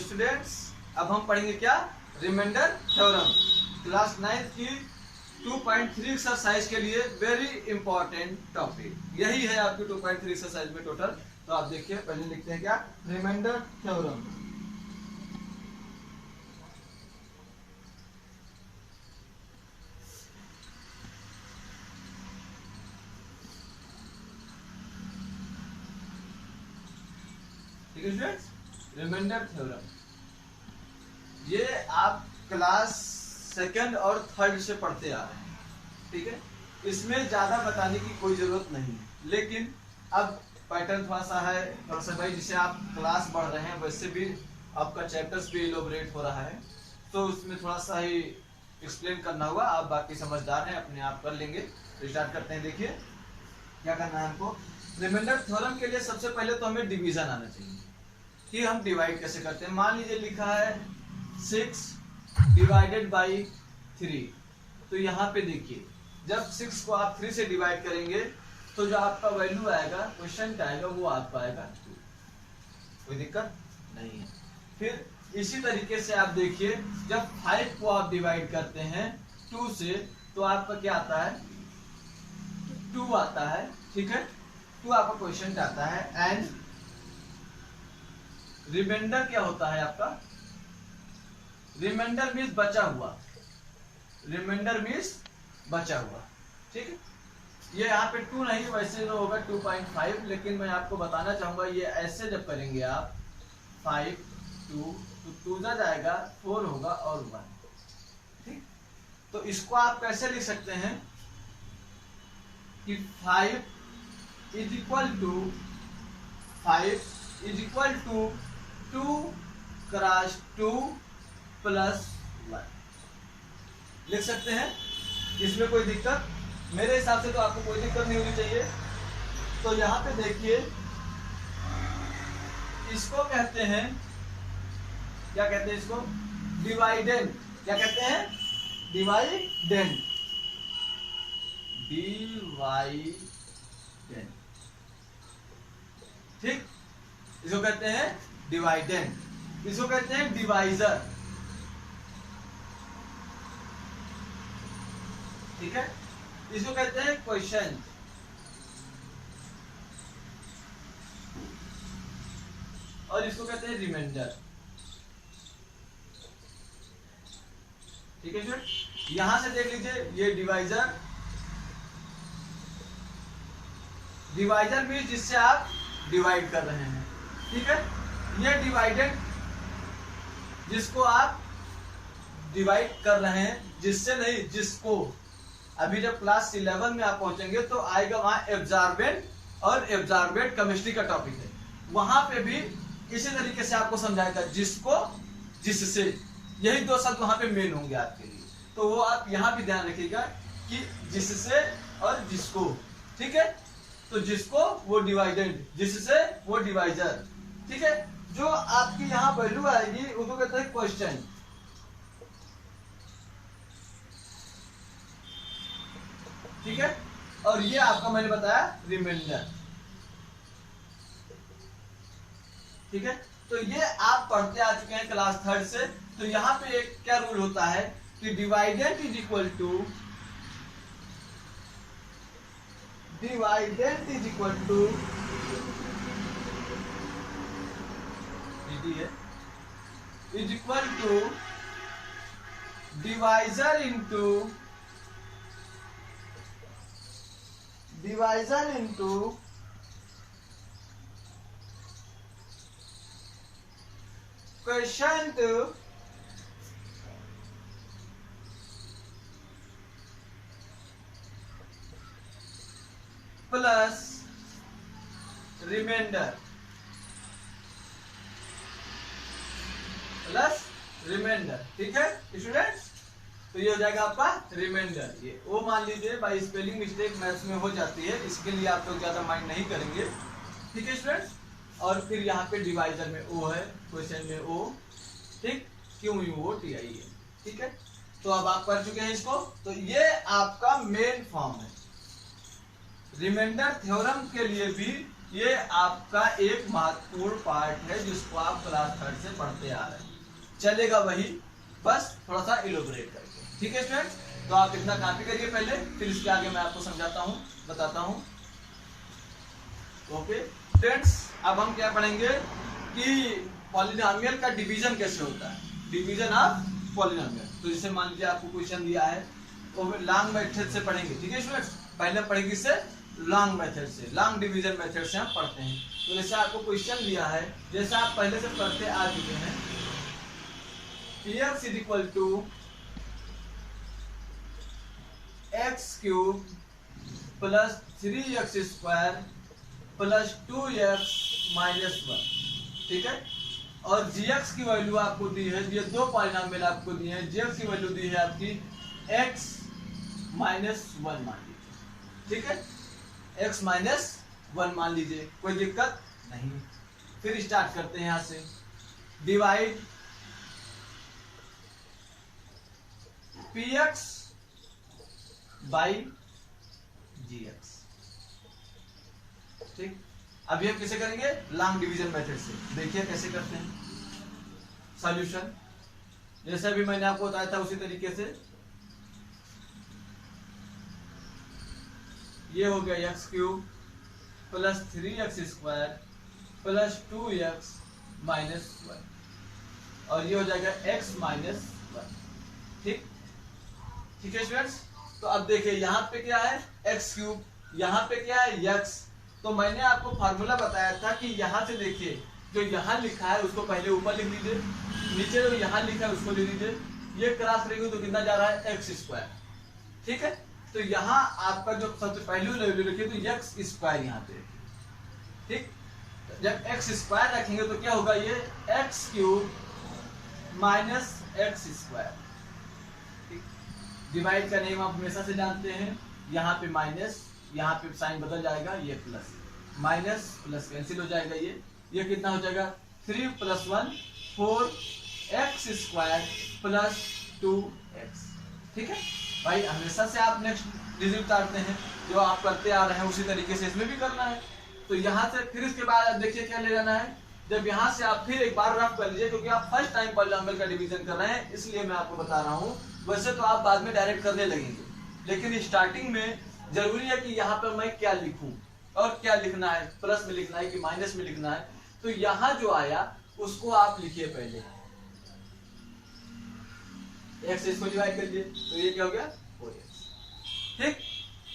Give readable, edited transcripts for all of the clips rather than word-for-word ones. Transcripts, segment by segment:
Students अब हम पढ़ेंगे क्या, रिमाइंडर थ्योरम। क्लास 9 की 2.3 एक्सरसाइज के लिए वेरी इंपॉर्टेंट टॉपिक यही है आपकी 2.3 एक्सरसाइज में टोटल। तो आप देखिए पहले लिखते हैं क्या, रिमाइंडर थ्योरम। ठीक है स्टूडेंट्स, रिमाइंडर थ्योरम ये आप क्लास 2nd और 3rd से पढ़ते आ रहे हैं। ठीक है, इसमें ज्यादा बताने की कोई जरूरत नहीं है, लेकिन अब पैटर्न थोड़ा सा है, थोड़ा सा भाई जिसे आप क्लास बढ़ रहे हैं वैसे भी आपका चैप्टर्स भी इलोबरेट हो रहा है, तो उसमें थोड़ा सा ही एक्सप्लेन करना होगा। आप बाकी समझदार हैं, अपने आप कर लेंगे। तो स्टार्ट करते हैं। देखिए क्या करना है हमको, रिमाइंडर थ्योरम के लिए सबसे पहले तो हमें डिवीजन आना चाहिए कि हम डिवाइड कैसे करते हैं। मान लीजिए लिखा है 6 डिवाइडेड बाई 3, तो यहाँ पे देखिए जब 6 को आप 3 से डिवाइड करेंगे तो जो आपका वैल्यू आएगा, क्वेश्चन का आएगा, वो आपका आएगा 2। कोई दिक्कत नहीं है। फिर इसी तरीके से आप देखिए जब 5 को आप डिवाइड करते हैं 2 से, तो आपका क्या आता है, 2 आता है। ठीक है, 2 आपका क्वेश्चन का आता है। एंड रिमाइंडर क्या होता है आपका, रिमाइंडर मीन्स बचा हुआ, रिमाइंडर मीन्स बचा हुआ। ठीक है, ये यहाँ पे 2 नहीं, वैसे तो होगा 2.5, लेकिन मैं आपको बताना चाहूंगा ये ऐसे जब करेंगे आप 5 2 तो 2 जा जाएगा, 4 होगा और 1। ठीक, तो इसको आप कैसे लिख सकते हैं कि 5 is equal to 2 cross 2 plus 1 लिख सकते हैं। इसमें कोई दिक्कत मेरे हिसाब से तो आपको कोई दिक्कत नहीं होनी चाहिए। तो यहाँ पे देखिए इसको कहते हैं, क्या कहते हैं इसको, डिवाइडेंड। क्या कहते हैं, डिवाइडेंड। ठीक, इसको कहते हैं डिवाइडेंड, इसको कहते हैं डिवाइजर। ठीक है, इसको कहते हैं क्वेश्चन, और इसको कहते हैं रिमाइंडर। ठीक है सर, यहां से देख लीजिए ये डिवाइजर, डिवाइजर मीन्स जिससे आप डिवाइड कर रहे हैं। ठीक है, ये डिवाइडेड जिसको आप डिवाइड कर रहे हैं, जिससे नहीं, जिसको। अभी जब क्लास 11 में आप पहुंचेंगे तो आएगा वहां एब्जॉर्बेंट और एब्जॉर्बेंट केमिस्ट्री का टॉपिक है, वहां पे भी इसी तरीके से आपको समझाएगा, जिसको जिससे, यही 2 शब्द वहां पे मेन होंगे आपके लिए। तो वो आप यहाँ भी ध्यान रखिएगा कि जिससे और जिसको। ठीक है, तो जिसको वो डिवाइडेड, जिससे वो डिवाइजर। ठीक है, जो आपकी यहाँ वैल्यू आएगी उसको कहते हैं क्वेश्चन। ठीक है, और ये आपका मैंने बताया रिमाइंडर। ठीक है, तो ये आप पढ़ते आ चुके हैं क्लास 3rd से। तो यहाँ पे एक क्या रूल होता है कि dividend is equal to is equal to divisor into question plus remainder. ठीक है स्टूडेंट्स, तो ये हो जाएगा आपका रिमाइंडर। ये ओ मान लीजिए, भाई स्पेलिंग मिस्टेक मैथ्स में हो जाती है, इसके लिए आप लोग ज्यादा माइंड नहीं करेंगे। ठीक है स्टूडेंट्स, और फिर यहाँ पे डिवाइजर में ओ है, क्वेश्चन में ओ। ठीक, क्यों यू ओ टी आई है। ठीक है, तो अब आप पढ़ चुके हैं इसको। तो ये आपका मेन फॉर्म है। रिमाइंडर थ्योरम के लिए भी ये आपका एक महत्वपूर्ण पार्ट है जिसको आप क्लास 3 से पढ़ते आ रहे हैं। चलेगा वही, बस थोड़ा सा इलोबरेट करके। ठीक है स्टूडेंट्स, तो आप इतना कॉपी करिए पहले, फिर इसके आगे मैं आपको समझाता हूँ, बताता हूँ। ओके स्टूडेंट्स, अब हम क्या पढ़ेंगे कि पॉलिनोमियल का डिवीजन कैसे होता है, डिवीजन ऑफ पॉलिनोमियल। तो जैसे मान लीजिए आपको क्वेश्चन दिया है तो लॉन्ग मेथड से पढ़ेंगे। ठीक है स्टूडेंट्स, पहले पढ़ेंगे इससे लॉन्ग मेथड से, लॉन्ग डिवीजन मेथड से हम पढ़ते हैं। तो जैसे आपको क्वेश्चन दिया है, जैसे आप पहले से पढ़ते आ चुके हैं, x equal to x cube plus 3x square plus 2x minus 1। ठीक है, और gx की वैल्यू आपको दी है, ये दो पॉलिनोमियल आपको दिए हैं, gx की वैल्यू दी है आपकी x माइनस 1 मान लीजिए। ठीक है, x माइनस 1 मान लीजिए, कोई दिक्कत नहीं। फिर स्टार्ट करते हैं यहां से, डिवाइड px बाई gx। ठीक, अभी हम कैसे करेंगे, लॉन्ग डिवीजन मेथड से। देखिए कैसे करते हैं सॉल्यूशन, जैसे भी मैंने आपको बताया था उसी तरीके से। ये हो गया x cube plus 3x square plus 2x minus 1, और ये हो जाएगा x माइनस 1। ठीक, ठीक है स्टूडेंट्स, तो अब देखिए यहाँ पे क्या है एक्स क्यूब, यहाँ पे क्या है x। तो मैंने आपको फार्मूला बताया था कि यहाँ से देखिए, जो यहाँ लिखा है उसको पहले ऊपर लिख लीजिए, नीचे जो यहाँ लिखा है उसको लिख लीजिए, ये क्रॉस करेंगे तो कितना जा रहा है एक्स स्क्वायर। ठीक है, तो यहाँ आपका जो सबसे पहले वैल्यू रखिए तो एक्स स्क्वायर यहाँ पे। ठीक, जब एक्स स्क्वायर रखेंगे तो क्या होगा, ये x cube minus x square. Divide का नेम आप हमेशा से जानते हैं, यहाँ पे माइनस, यहाँ पे साइन बदल जाएगा, ये प्लस, माइनस प्लस कैंसिल हो जाएगा, ये कितना हो जाएगा 3 + 1 4x स्क्वायर प्लस 2x। ठीक है भाई, हमेशा से आप नेक्स्ट डिजिट उतारते हैं, जो आप करते आ रहे हैं उसी तरीके से इसमें भी करना है। तो यहाँ से फिर इसके बाद आप देखिए क्या ले जाना है, जब यहाँ से आप फिर एक बार रफ कर लीजिए, क्योंकि आप फर्स्ट टाइम पॉलिनोमियल का डिवीजन कर रहे हैं इसलिए मैं आपको बता रहा हूँ। वैसे तो आप बाद में डायरेक्ट करने लगेंगे, लेकिन स्टार्टिंग में जरूरी है कि यहाँ पर मैं क्या लिखूं और क्या लिखना है, प्लस में लिखना है कि माइनस में लिखना है। तो यहाँ जो आया उसको आप लिखिए पहले, x से इसको डिवाइड करिए, तो ये क्या हो गया 4x। ठीक,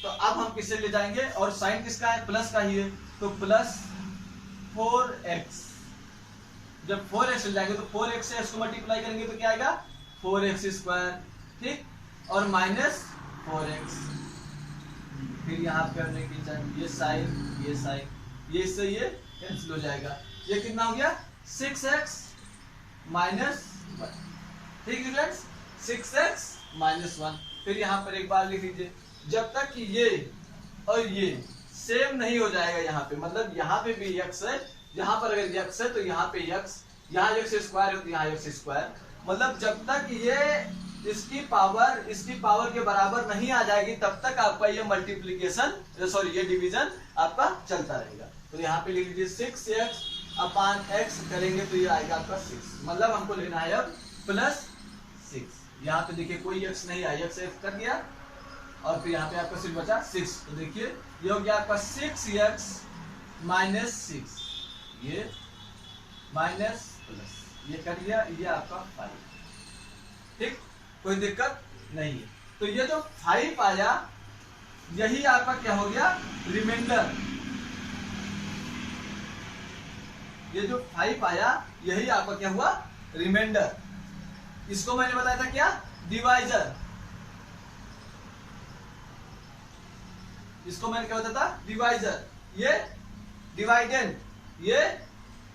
तो अब हम किससे ले जाएंगे, और साइन किसका है, प्लस का ही है, तो प्लस 4x। जब 4x ले जाएंगे तो 4x से x को मल्टीप्लाई करेंगे तो क्या आएगा 4x स्क्वायर। ठीक, और माइनस 4x, फिर यहाँ पे हमने ये साइन ये इससे ये कैंसिल हो जाएगा, ये कितना हो गया 6x माइनस 1। ठीक है, 6x माइनस 1। फिर यहाँ पर एक बार लिख लीजिए, जब तक कि ये और ये सेम नहीं हो जाएगा, यहाँ पे मतलब यहाँ पे भी x है, यहाँ पर अगर x है तो यहाँ पे x, यहाँ x स्क्वायर है तो यहाँ x स्क्वायर, मतलब जब तक ये इसकी पावर के बराबर नहीं आ जाएगी तब तक आपका ये मल्टीप्लीकेशन ये डिवीजन आपका चलता रहेगा। तो यहाँ पे लिख लीजिए 6x अपान x करेंगे तो ये आएगा आपका 6, मतलब हमको लेना है अब प्लस 6। यहाँ पे देखिए कोई x नहीं आया, x कर दिया, और फिर यहाँ पे आपका सिर्फ बचा 6। तो देखिए ये हो गया आपका 6x माइनस 6, ये माइनस प्लस, ये कर दिया, ये आपका 5। ठीक, कोई दिक्कत नहीं है। तो ये जो 5 आया यही आपका क्या हो गया रिमाइंडर, ये जो 5 आया यही आपका क्या हुआ रिमाइंडर। इसको मैंने बताया था क्या डिवाइजर, इसको मैंने क्या बताया था डिवाइजर, ये डिवाइडेंड, ये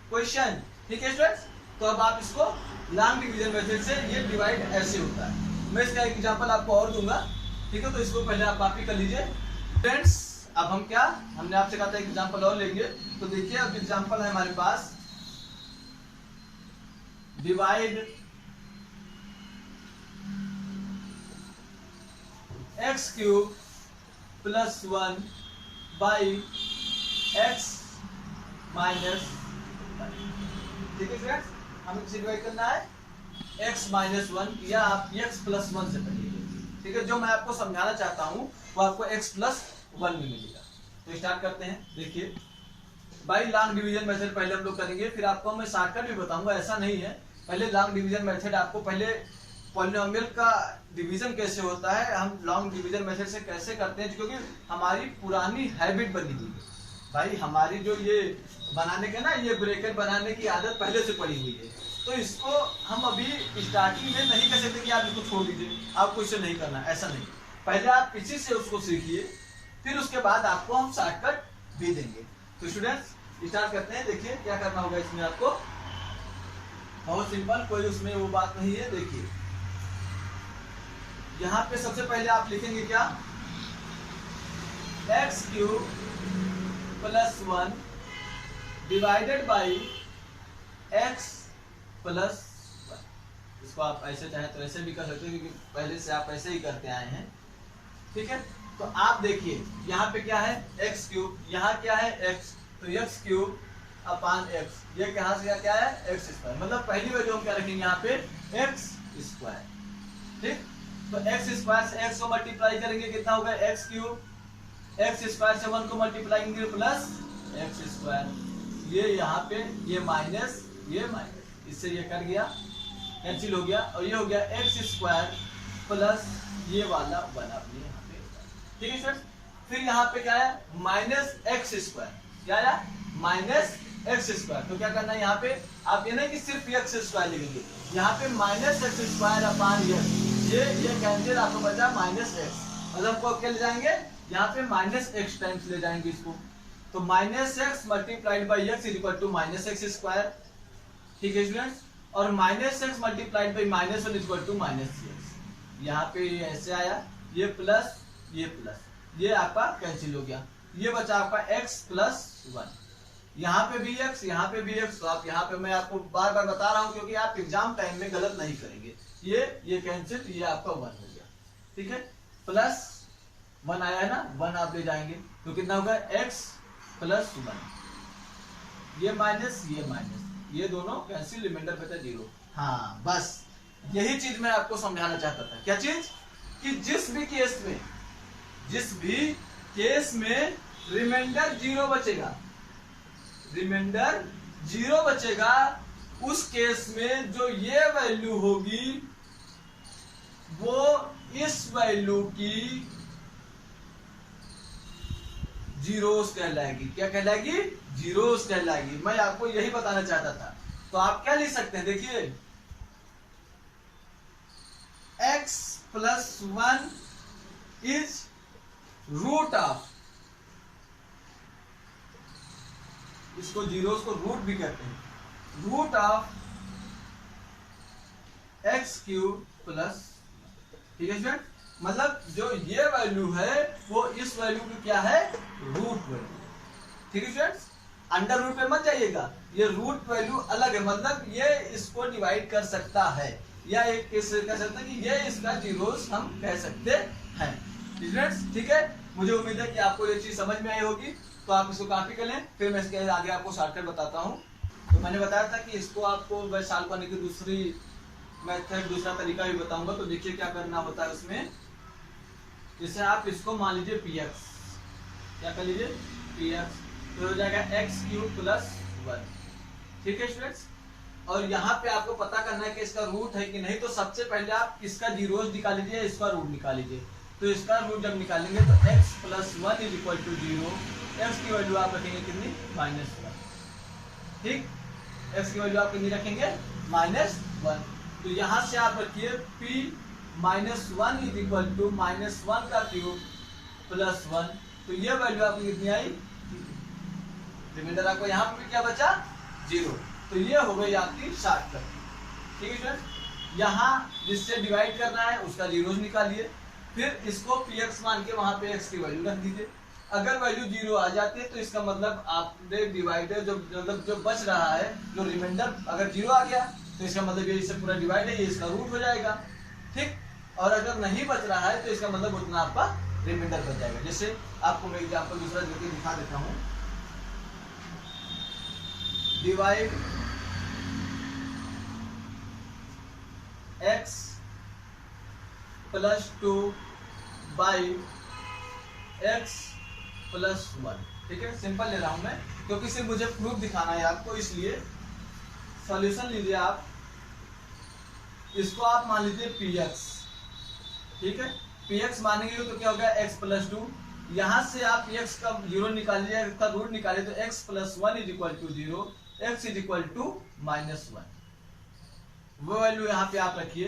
क्वेश्चन। ठीक है स्टूडेंट्स, तो अब आप इसको लॉन्ग डिवीजन मेथड से ये डिवाइड ऐसे होता है। मैं इसका एक एग्जांपल आपको और दूंगा। ठीक है, तो इसको पहले आप कॉपी कर लीजिए फ्रेंड्स। अब हम क्या, हमने आपसे कहा था एक एग्जांपल और लेंगे, तो देखिए अब एग्जांपल है हमारे पास, divide x³ + 1 by x minus, ठीक है फ्रेंड्स। हमें किसे डिवाइड करना है, x माइनस 1 या आप x प्लस 1 से पढ़िए, ठीक है। जो मैं आपको समझाना चाहता हूँ वो आपको x प्लस 1 में मिलेगा। तो स्टार्ट करते हैं। देखिए बाई लॉन्ग डिवीजन मेथड पहले हम लोग करेंगे, फिर आपको मैं शॉर्टकट भी बताऊंगा, ऐसा नहीं है। पहले लॉन्ग डिवीजन मेथड, आपको पहले पॉलिनोमियल का डिवीजन कैसे होता है, हम लॉन्ग डिवीजन मेथड से कैसे करते हैं, क्योंकि हमारी पुरानी हैबिट बनी हुई है भाई। हमारी जो ये बनाने के ना, ये ब्रैकेट बनाने की आदत पहले से पड़ी हुई है, तो इसको हम अभी स्टार्टिंग में नहीं कह सकते कि आप इसको छोड़ दीजिए, आपको इसे नहीं करना, ऐसा नहीं। पहले आप इसी से उसको सीखिए, फिर उसके बाद आपको हम शॉर्टकट भी देंगे। तो स्टूडेंट्स स्टार्ट करते हैं। देखिए क्या करना होगा इसमें आपको, बहुत सिंपल, कोई उसमें वो बात नहीं है। देखिए यहाँ पे सबसे पहले आप लिखेंगे क्या, x cube plus 1 divided by x plus 1। इसको आप ऐसे चाहे तो ऐसे भी कर सकते हो, क्योंकि पहले से आप ऐसे ही करते आए हैं, ठीक है। तो आप देखिए यहाँ पे क्या है, एक्स क्यूब, यहाँ क्या है x, तो एक्स क्यूब अपान एक्स, ये कहाँ से क्या है, एक्स स्क्वायर। मतलब पहली वैल्यू हम क्या रखेंगे यहाँ पे, एक्स स्क्वायर, ठीक। तो एक्स स्क्वायर से एक्स को मल्टीप्लाई करेंगे, कितना होगा, एक्स क्यूब, एक्स स्क्वायर से 1 को मल्टीप्लाई करेंगे प्लस एक्स स्क्वायर, ये यहाँ पे ये माइनस, इससे ये कर गया, कैंसिल हो गया, और ये हो गया एक्स स्क्वायर प्लस ये वाला 1 आपने यहाँ पे, ठीक है सर। फिर यहाँ पे क्या है, माइनस एक्स स्क्वायर, क्या है, माइनस एक्स स्क्वायर। तो क्या करना है यहाँ पे, आप ये नहीं कि सिर्फ एक्स स्क्वायर लिखेंगे, यहाँ पे माइनस एक्स स्क्वायर अपान ये कैंसिल, आपको बचा माइनस एक्स, मतलब हमको क्या ले जाएंगे यहाँ पे, माइनस एक्स टाइम्स ले जाएंगे इसको। तो minus x multiplied by x is equal to minus x square, ठीक है स्टूडेंट्स। और minus x multiplied by minus 1 is equal to minus x, यहाँ पे ये ऐसे आया, ये प्लस ये आपका कैंसिल हो गया, ये बचा आपका x प्लस 1, यहाँ पे भी x, यहाँ पे भी x। तो आप यहाँ पे, मैं आपको बार बार बता रहा हूँ क्योंकि आप एग्जाम टाइम में गलत नहीं करेंगे। ये कैंसिल, ये आपका 1 हो गया, ठीक है। प्लस 1 आया है ना, 1 आप ले जाएंगे, तो कितना होगा, x प्लस 1, ये माइनस, ये दोनों कैंसिल, रिमाइंडर बचा 0। हाँ बस यही चीज मैं आपको समझाना चाहता था। क्या चीज, कि जिस भी केस में रिमाइंडर 0 बचेगा, उस केस में जो ये वैल्यू होगी वो इस वैल्यू की जीरोस कहलाएगी। क्या कहलाएगी, जीरोस कहलाएगी। मैं आपको यही बताना चाहता था। तो आप क्या लिख सकते हैं, देखिए x plus 1 is root of, इसको जीरोस को रूट भी कहते हैं, root of x cube plus, ठीक है स्टूडेंट। मतलब जो ये वैल्यू है वो इस वैल्यू की क्या है, रूट वैल्यू, ठीक है स्टूडेंट्स। अंडर रूट पे मत जाइएगा, ये रूट वैल्यू अलग है, मतलब ये इसको डिवाइड कर सकता है, या एक केस कह सकते हैं कि ये इसका जीरोस हम कह सकते हैं, स्टूडेंट्स, ठीक है। मुझे उम्मीद है कि आपको ये चीज समझ में आई होगी। तो आप इसको कॉपी कर लें, फिर मैं इसके आगे आपको शॉर्टकट बताता हूँ। तो मैंने बताया था कि इसको आपको मैं सॉल्व करने की दूसरी मेथड, दूसरा तरीका भी बताऊंगा। तो देखिए क्या करना होता है उसमें, जैसे आप इसको मान लीजिए px, क्या कर लीजिए px, तो हो जाएगा x क्यूब प्लस 1, ठीक है स्टूडेंट्स। और यहाँ पे आपको पता करना है कि इसका रूट है कि नहीं। तो सबसे पहले आप इसका जीरोस निकाल लीजिए, इसका रूट निकाल लीजिए। तो इसका रूट जब निकालेंगे तो x plus 1 is equal to 0, x की वैल्यू आप रखेंगे कितनी, -1, ठीक। x की वैल्यू आप कितनी रखेंगे, -1। तो यहाँ से आप रखिए p -1 इज इक्वल टू -1 का क्यूब प्लस 1। तो ये वैल्यू आपकी कितनी आई, रिमाइंडर आपको यहाँ पे क्या बचा, 0। तो ये हो गई आपकी शॉर्टकट, ठीक है स्टूडेंट। यहाँ जिससे डिवाइड करना है उसका जीरोस निकालिए, फिर इसको px मान के वहां पे x की वैल्यू रख दीजिए। अगर वैल्यू 0 आ जाती है तो इसका मतलब आपने डिवाइडर जो बच रहा है, जो रिमाइंडर अगर 0 आ गया तो इसका मतलब ये इससे पूरा डिवाइड है, ये इसका रूट हो जाएगा, ठीक। और अगर नहीं बच रहा है तो इसका मतलब उतना आपका रिमाइंडर बच जाएगा। जैसे आपको मैं एग्जाम्पल दूसरा देके दिखा देता हूँ। Divide x plus 2 by x plus 1। ठीक है, सिंपल ले रहा हूं मैं क्योंकि सिर्फ मुझे प्रूफ दिखाना है आपको, इसलिए सॉल्यूशन लीजिए आप। इसको आप मान लीजिए px। ठीक है, px मानेंगे तो क्या हो गया x प्लस 2। यहां से आप x का 0 निकालिए, इसका रूट निकालिए तो x plus 1 is equal to 0, x is equal to -1। वो वैल्यू यहाँ पे आप रखिए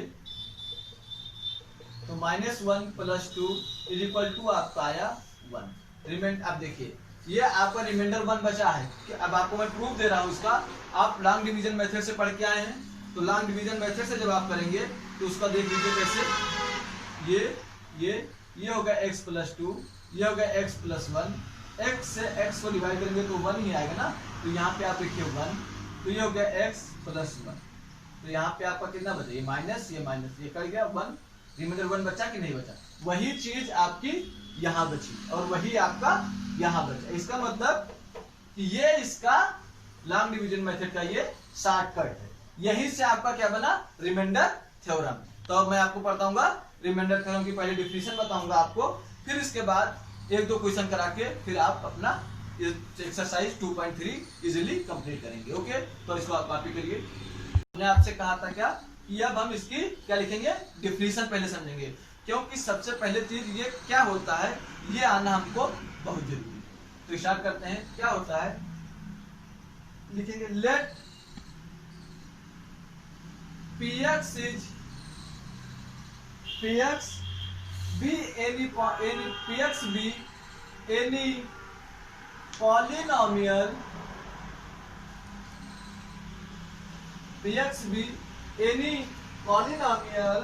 तो -1 प्लस 2 इज इक्वल टू आपका आया 1। रिमाइंडर आप देखिए, ये आपका रिमाइंडर 1 बचा है कि अब आपको मैं प्रूफ दे रहा हूँ इसका। आप लॉन्ग डिवीजन मेथड से पढ़ के आए हैं, तो लॉन्ग डिवीजन मेथड से जब आप करेंगे तो उसका देख लीजिए कैसे। ये हो गया x प्लस 2, ये हो गया x प्लस 1। x से x को डिवाइड करेंगे तो 1 ही आएगा ना, तो यहाँ पे आप लिखिए 1, तो ये हो गया x प्लस 1। तो यहाँ पे आपका कितना बचा, ये माइनस ये कर गया 1, रिमाइंडर 1 बचा कि नहीं बचा। वही चीज आपकी यहाँ बची और वही आपका यहाँ बचा। इसका मतलब कि ये इसका लॉन्ग डिवीजन मेथड का ये शॉर्टकट है। यही से आपका क्या बना, रिमाइंडर थ्योरम। तो अब मैं आपको बताऊंगा रिमाइंडर थ्योरम की पहले डिफिनेशन बताऊंगा आपको, फिर इसके बाद एक दो क्वेश्चन करा के फिर आप अपना एक्सरसाइज 2.3 इजीली कंप्लीट करेंगे। ओके, तो इसको आप कॉपी करिए। मैंने आपसे कहा था क्या कि अब हम इसकी क्या लिखेंगे, डिफिनेशन पहले समझेंगे, क्योंकि सबसे पहले चीज ये क्या होता है ये आना हमको बहुत जरूरी है। तो स्टार्ट करते हैं। क्या होता है, लिखेंगे late px be any polynomial, px be any polynomial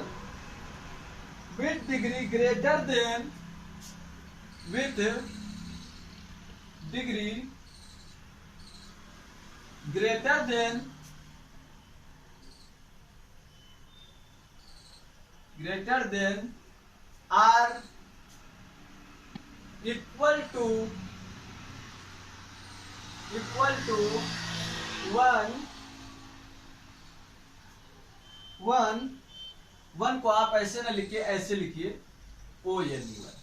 with degree greater than or equal to 1 को आप ऐसे ना लिखिए, ऐसे लिखिए ONE1।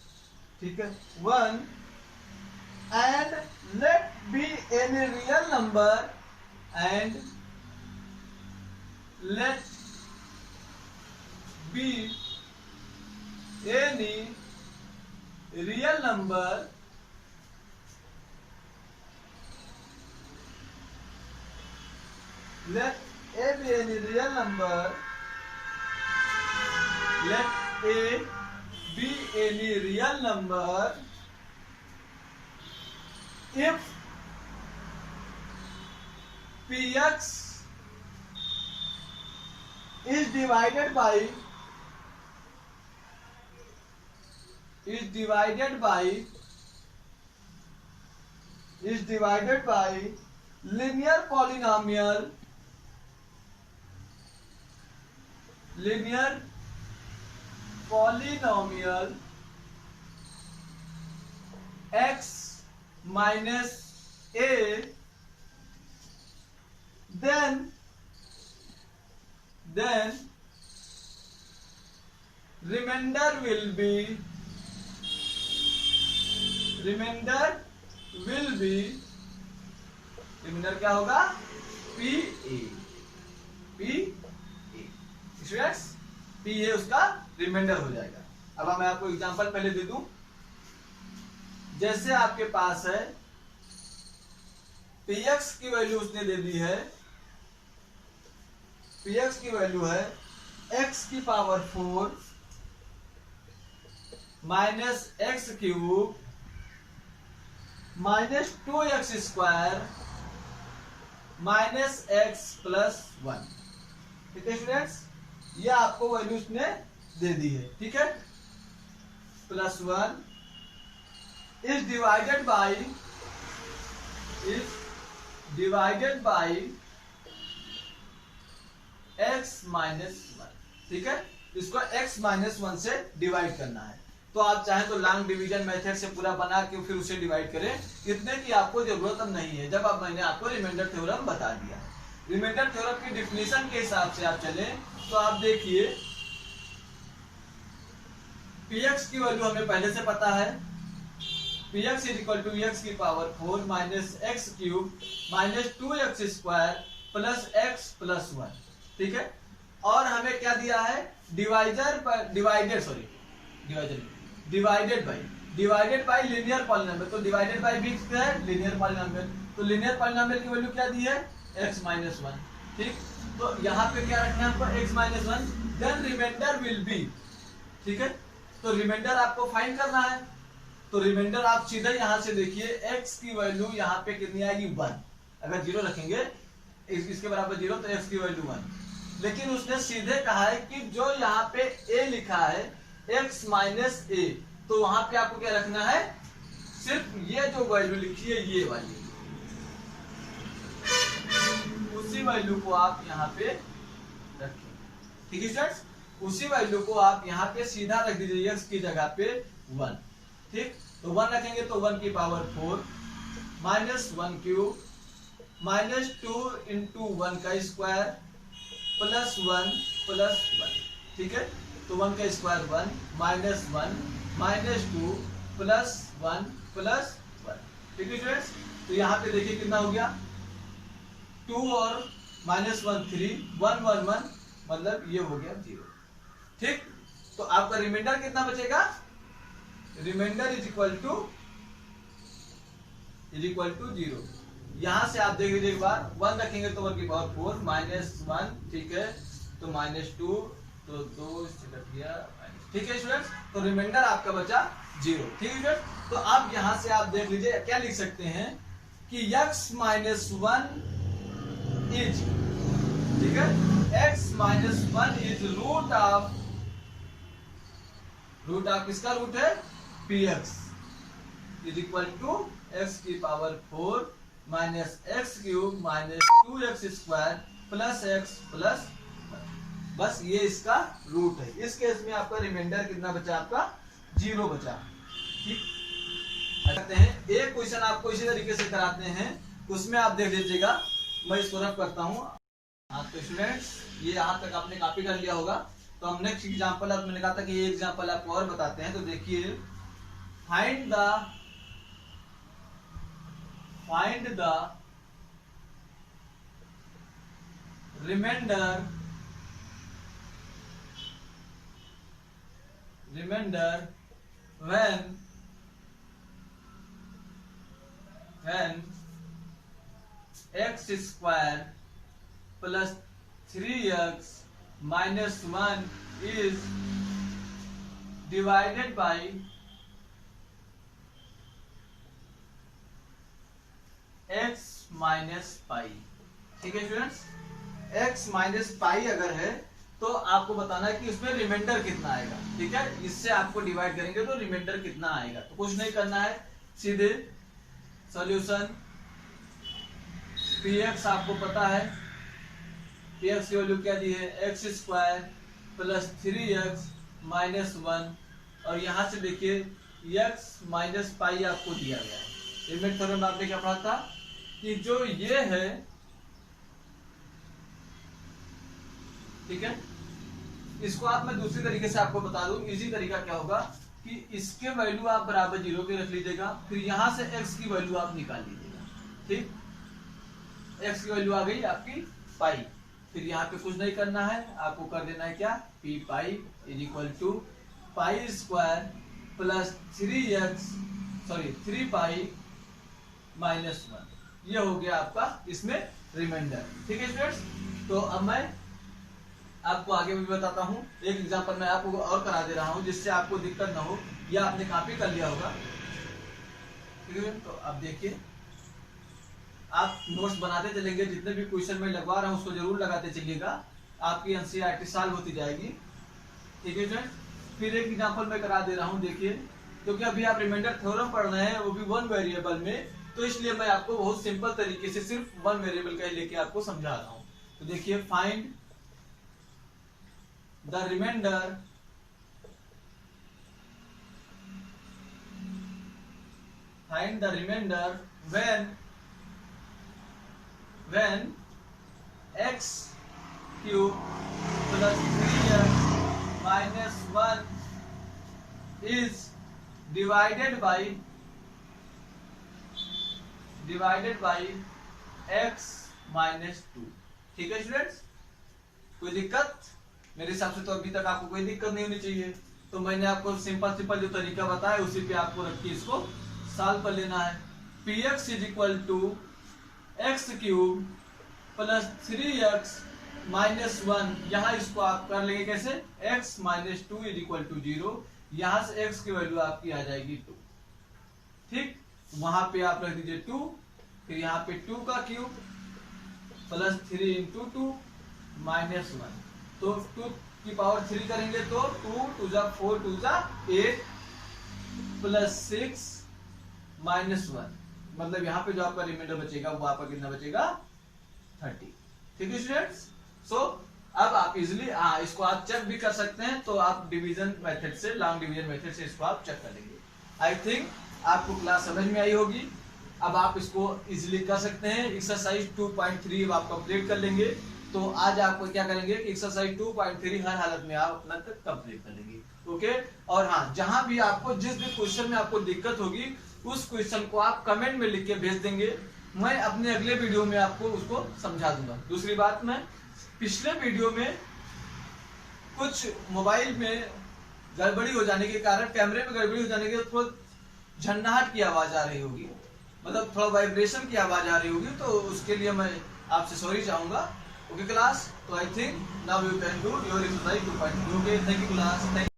ठीक है, 1 and let be any real number and let be any real number let a be any real number, let a be any real number if px is divided by linear polynomial x minus a, then remainder will be क्या होगा, PA। Students PA उसका reminder हो जाएगा। अब मैं आपको example पहले दे दूं। जैसे आपके पास है px की वैल्यू उसने दे दी है, px की वैल्यू है x की power 4 minus x cube minus 2x square minus x plus 1। ठीक है स्टूडेंट्स, ये आपको वैल्यू उसने दे दी है। ठीक है, plus 1 is divided by x minus 1। ठीक है, इसको x माइनस 1 से डिवाइड करना है। तो आप चाहें तो लॉन्ग डिवीजन मेथड से पूरा बना के फिर उसे डिवाइड करें, इतने की आपको जरूरत अब नहीं है, जब अब मैंने आपको रिमाइंडर थ्योरम बता दिया। रिमाइंडर थ्योरम की डिफिनीशन के हिसाब से आप चले तो आप देखिए px की वैल्यू हमें पहले से पता है, px इक्वल टू x की power 4 minus x cube minus 2x square plus x plus 1, ठीक है। और हमें क्या दिया है, डिवाइडेड बाय लीनियर पॉलिनोमियल, तो डिवाइडेड बाय भी है लीनियर पॉलिनोमियल, तो लीनियर पॉलिनोमियल की वैल्यू क्या दी है, x माइनस 1, ठीक। तो यहाँ पे क्या रखना है हमको, x minus 1, then remainder will be, ठीक है। तो रिमाइंडर आपको फाइंड करना है, तो रिमाइंडर आप सीधे यहाँ से देखिए x की वैल्यू यहाँ पे कितनी आएगी 1, अगर 0 रखेंगे इसके बराबर 0 तो x की वैल्यू 1, लेकिन उसने सीधे कहा है कि जो यहाँ पे a लिखा है x माइनस a, तो वहां पे आपको क्या रखना है, सिर्फ ये जो वैल्यू लिखी है ये वाली, उसी वैल्यू को आप यहाँ पे रखें, ठीक है स्टूडेंट्स। उसी वैल्यू को आप यहाँ पे सीधा रख दीजिए x की जगह पे 1, ठीक। तो 1 रखेंगे तो 1 की power 4 minus 1 cube minus 2 into 1 का स्क्वायर प्लस 1 प्लस 1, ठीक है। तो 1 का square 1 minus 1 minus 2 plus 1 plus 1, ठीक है स्टूडेंट्स। तो यहाँ पे देखिए कितना हो गया, 2 और माइनस 1 3, 1 1 1, मतलब ये हो गया 0, ठीक। तो आपका रिमाइंडर कितना बचेगा, रिमाइंडर इज इक्वल टू 0। यहां से आप देख लीजिए एक बार, 1 रखेंगे तो 1 की पावर 4 माइनस 1, ठीक है, तो माइनस 2, तो 2 से कट गया, ठीक है स्टूडेंट्स। तो रिमाइंडर आपका बचा 0, ठीक है स्टूडेंट्स। तो आप यहां से आप देख लीजिए क्या लिख सकते हैं कि x माइनस 1 इज, ठीक है, x minus 1 is root of किसका रूट है, px is equal to x की power 4 minus x cube minus 2x square plus x plus 1, बस ये इसका रूट है। इस केस में आपका रिमाइंडर कितना बचा, आपका 0 बचा, ठीक। करते हैं एक क्वेश्चन आपको इसी तरीके से कराते हैं, उसमें आप देख लीजिएगा, मैं इसको रफ करता हूँ। हाँ तो स्टूडेंट्स ये यहाँ तक आपने कॉपी कर लिया होगा, तो हम नेक्स्ट एग्जांपल, अब मैंने कहा था कि ये एग्जांपल आपको और बताते हैं, तो देखिए find the remainder when x square plus 3x minus 1 is divided by x minus pi, ठीक है स्टूडेंट्स। x माइनस पाई अगर है तो आपको बताना है कि उसमें रिमाइंडर कितना आएगा, ठीक है। इससे आपको डिवाइड करेंगे तो रिमाइंडर कितना आएगा, तो कुछ नहीं करना है, सीधे सॉल्यूशन px आपको पता है, px की वैल्यू क्या दी है, x square plus 3x minus 1, और यहां से देखिए x माइनस पाई आपको दिया गया है। लिमिट थ्योरम में आपने क्या पढ़ा था कि जो ये है, ठीक है, इसको आप मैं दूसरी तरीके से आपको बता दूं, इजी तरीका क्या होगा कि इसके वैल्यू आप बराबर 0 के रख लीजिएगा, फिर यहां से x की वैल्यू आप निकाल लीजिएगा, ठीक। x की वैल्यू आ गई आपकी पाई, फिर यहाँ पे कुछ नहीं करना है, आपको कर देना है क्या, p pi is equal to pi square plus 3 pi minus 1, ये हो गया आपका इसमें रिमाइंडर, ठीक है स्टूडेंट्स। तो अब मैं आपको आगे भी बताता हूँ, एक एग्जांपल मैं आपको और करा दे रहा हूँ जिससे आपको दिक्कत ना हो, या आपने कॉपी कर लिया होगा, ठीक है। तो अब देखिए, आप नोट्स बनाते चलेंगे, जितने भी क्वेश्चन मैं लगवा रहा हूँ उसको जरूर लगाते चलिएगा, आपकी एनसीईआरटी सॉल्व होती जाएगी, ठीक है फ्रेंड्स। फिर एक एग्जांपल मैं करा दे रहा हूँ, देखिए, क्योंकि अभी आप रिमाइंडर थ्योरम पढ़ रहे हैं, वो भी 1 वेरिएबल में, तो इसलिए मैं आपको बहुत सिंपल तरीके से सिर्फ 1 वेरिएबल का ही लेके आपको समझा रहा हूँ। तो देखिए, find the remainder find the remainder when x cube plus 3x minus 1 is divided by x minus 2। ठीक है स्टूडेंट्स, कोई दिक्कत? मेरे हिसाब से तो अभी तक आपको कोई दिक्कत नहीं होनी चाहिए। तो मैंने आपको सिंपल जो तरीका बताया उसी पे आपको रख के इसको सॉल्व कर लेना है। px is equal to x cube plus 3x minus 1, यहाँ इसको आप कर लेंगे कैसे, x minus 2 is equal to 0। यहाँ से x की वैल्यू आपकी आ जाएगी 2। ठीक, वहां पे आप रख दीजिए 2, फिर यहाँ पे 2 का क्यूब प्लस 3 इंटू 2 माइनस 1, तो 2 की पावर 3 करेंगे तो 2 2 जा 4 2 जा 8 प्लस 6 माइनस 1, मतलब यहाँ पे जो आपका रिमाइंडर बचेगा वो आपका कितना बचेगा, 30। ठीक है स्टूडेंट्स, सो अब आप इजिली इसको आप चेक भी कर सकते हैं। तो आप डिवीजन मेथड से, लॉन्ग डिवीजन मेथड से इसको आप चेक कर लेंगे। आई थिंक आपको क्लास समझ में आई होगी। अब आप इसको इजिली कर सकते हैं। एक्सरसाइज 2.3 आप कंप्लीट कर लेंगे। तो आज आपको क्या करेंगे, एक्सरसाइज 2.3 हर हालत में आप अपना तक कंप्लीट कर लेंगे। ओके, और हाँ, जहां भी आपको जिस भी क्वेश्चन में आपको दिक्कत होगी उस क्वेश्चन को आप कमेंट में लिख के भेज देंगे, मैं अपने अगले वीडियो में आपको उसको समझा दूंगा। दूसरी बात, मैं पिछले वीडियो में कुछ मोबाइल में गड़बड़ी हो जाने के कारण, कैमरे में गड़बड़ी हो जाने के थोड़ा झन्नाहट की आवाज आ रही होगी, मतलब थोड़ा वाइब्रेशन की आवाज आ रही होगी, तो उसके लिए मैं आपसे सॉरी चाहूंगा। ओके क्लास, तो I think now you can do your exercise 2.3। Okay, thank you class.